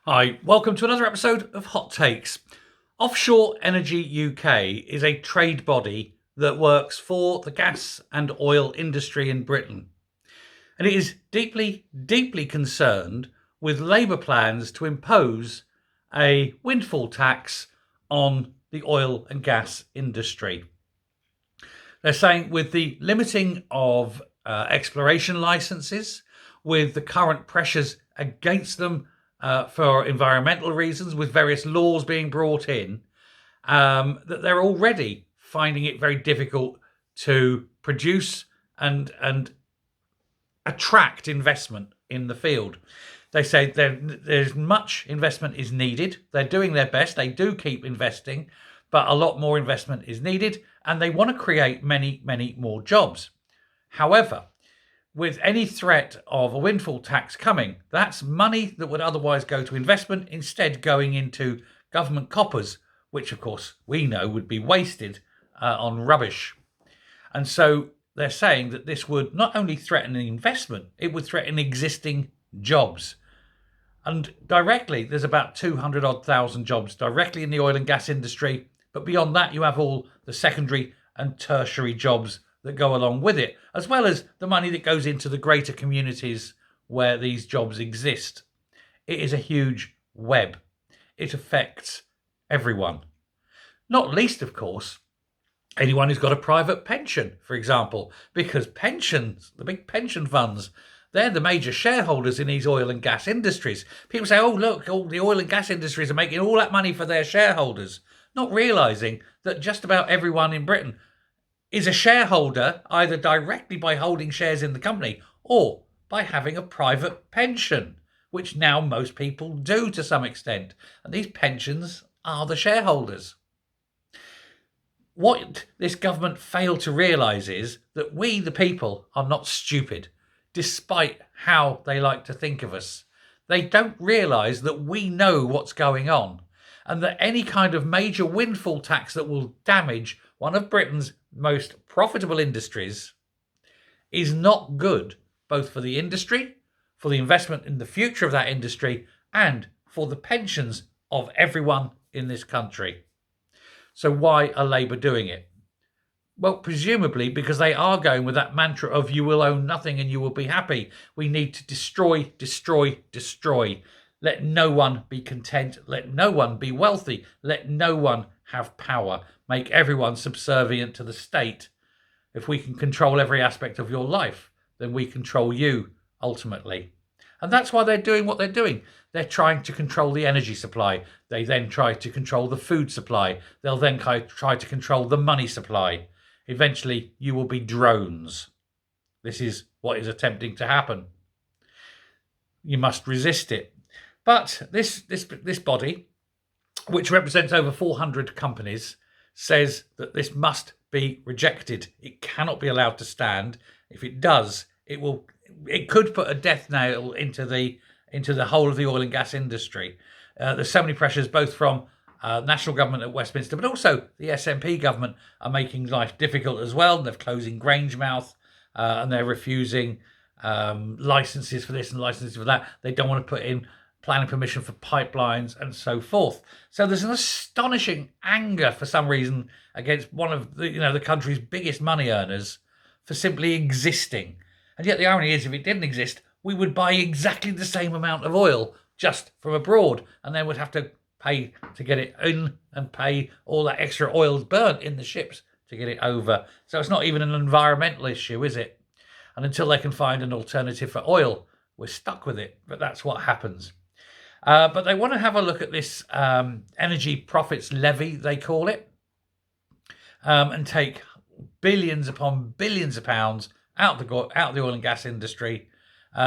Hi, welcome to another episode of Hot Takes. Offshore Energy UK is a trade body that works for the gas and oil industry in Britain. And it is deeply concerned with Labour plans to impose a windfall tax on the oil and gas industry. They're saying with the limiting of exploration licenses, with the current pressures against them for environmental reasons, with various laws being brought in, that they're already finding it very difficult to produce and attract investment in the field. They say there's much investment is needed. They're doing their best. They do keep investing, but a lot more investment is needed, and they want to create many more jobs. However, with any threat of a windfall tax coming, that's money that would otherwise go to investment instead going into government coffers, which of course we know would be wasted on rubbish. And so they're saying that this would not only threaten investment, it would threaten existing jobs. And directly, there's about 200 odd thousand jobs directly in the oil and gas industry. But beyond that, you have all the secondary and tertiary jobs that go along with it, as well as the money that goes into the greater communities where these jobs exist. It is a huge web. It affects everyone. Not least, of course, anyone who's got a private pension, for example, because pensions, the big pension funds, they're the major shareholders in these oil and gas industries. People say, oh, look, all the oil and gas industries are making all that money for their shareholders, not realising that just about everyone in Britain is a shareholder either directly by holding shares in the company or by having a private pension, which now most people do to some extent. And these pensions are the shareholders. What this government failed to realise is that we, the people, are not stupid, despite how they like to think of us. They don't realise that we know what's going on, and that any kind of major windfall tax that will damage one of Britain's most profitable industries is not good, both for the industry, for the investment in the future of that industry, and for the pensions of everyone in this country. So why are Labour doing it? Well, presumably because they are going with that mantra of you will own nothing and you will be happy. We need to destroy. Let no one be content. Let no one be wealthy. Let no one have power. Make everyone subservient to the state. If we can control every aspect of your life, then we control you, ultimately. And that's why they're doing what they're doing. They're trying to control the energy supply. They then try to control the food supply. They'll then try to control the money supply. Eventually, you will be drones. This is what is attempting to happen. You must resist it. But this body, which represents over 400 companies, says that this must be rejected. It cannot be allowed to stand. If it does, it could put a death nail into the whole of the oil and gas industry. There's so many pressures, both from national government at Westminster, but also the SNP government are making life difficult as well. They're closing Grangemouth and they're refusing licenses for this and licenses for that. They don't want to put in planning permission for pipelines and so forth. So there's an astonishing anger for some reason against one of the country's biggest money earners for simply existing. And yet the irony is, if it didn't exist, we would buy exactly the same amount of oil just from abroad, and then would have to pay to get it in and pay all that extra oil burnt in the ships to get it over. So it's not even an environmental issue, is it? And until they can find an alternative for oil, we're stuck with it. But that's what happens. But they want to have a look at this energy profits levy, they call it, and take billions upon billions of pounds out of the oil and gas industry,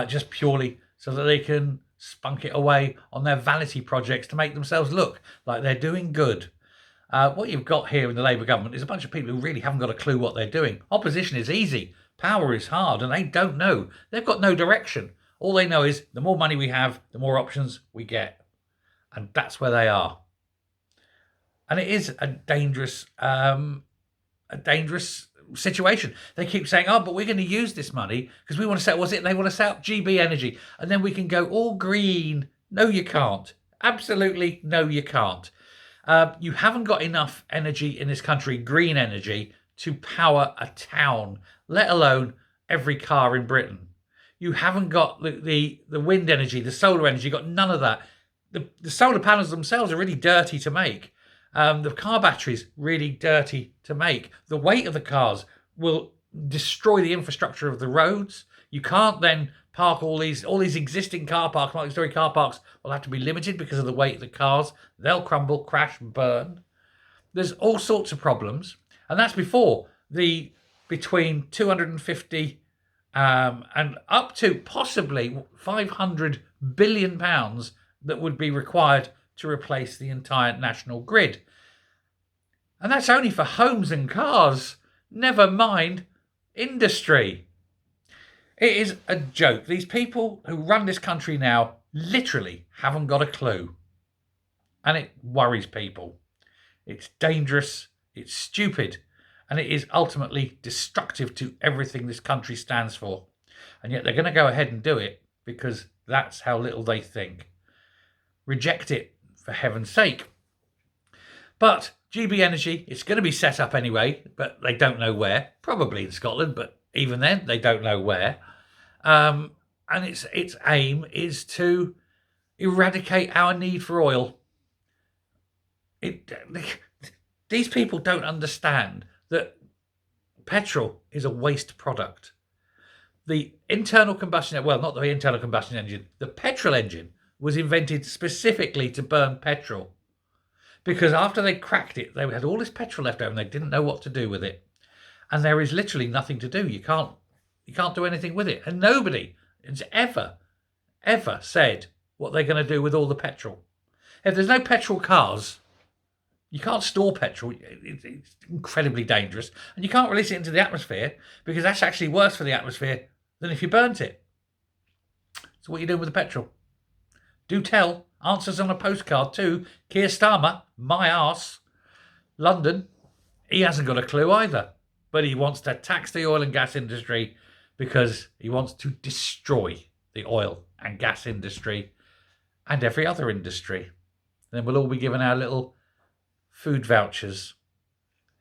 just purely so that they can spunk it away on their vanity projects to make themselves look like they're doing good. What you've got here in the Labour government is a bunch of people who really haven't got a clue what they're doing. Opposition is easy. Power is hard, and they don't know. They've got no direction. All they know is the more money we have, the more options we get. And that's where they are. And it is a dangerous situation. They keep saying, oh, but we're going to use this money because we want to set, they want to set up GB Energy, and then we can go all green. No, you can't. Absolutely, no, you can't. You haven't got enough energy in this country, green energy, to power a town, let alone every car in Britain. You haven't got the wind energy, the solar energy, you've got none of that. The solar panels themselves are really dirty to make. The car batteries, really dirty to make. The weight of the cars will destroy the infrastructure of the roads. You can't then park all these existing car parks, multi-story car parks will have to be limited because of the weight of the cars. They'll crumble, crash, burn. There's all sorts of problems, and that's before the between 250 and up to possibly 500 billion pounds that would be required to replace the entire national grid. And that's only for homes and cars, never mind industry. It is a joke. These people who run this country now literally haven't got a clue. And it worries people. It's dangerous, it's stupid, and it is ultimately destructive to everything this country stands for. And yet they're going to go ahead and do it because that's how little they think. Reject it, for heaven's sake. But GB Energy, it's going to be set up anyway, but they don't know where. Probably in Scotland, but even then, they don't know where. And its aim is to eradicate our need for oil. These people don't understand that petrol is a waste product. The internal combustion, well, not the internal combustion engine, the petrol engine was invented specifically to burn petrol. Because after they cracked it, they had all this petrol left over and they didn't know what to do with it. And there is literally nothing to do. You can't do anything with it. And nobody has ever said what they're going to do with all the petrol. If there's no petrol cars, you can't store petrol. It's incredibly dangerous. And you can't release it into the atmosphere because that's actually worse for the atmosphere than if you burnt it. So what are you doing with the petrol? Do tell. Answers on a postcard to Keir Starmer, my arse, London. He hasn't got a clue either. But he wants to tax the oil and gas industry because he wants to destroy the oil and gas industry and every other industry. Then we'll all be given our little food vouchers,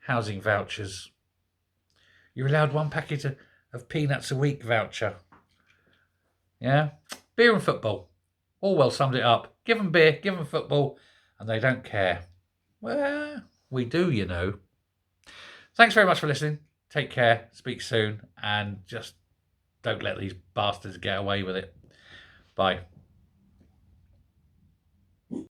housing vouchers. You're allowed one packet of peanuts a week voucher. Yeah? Beer and football. Orwell summed it up. Give them beer, give them football, and they don't care. Well, we do, you know. Thanks very much for listening. Take care, speak soon, and just don't let these bastards get away with it. Bye.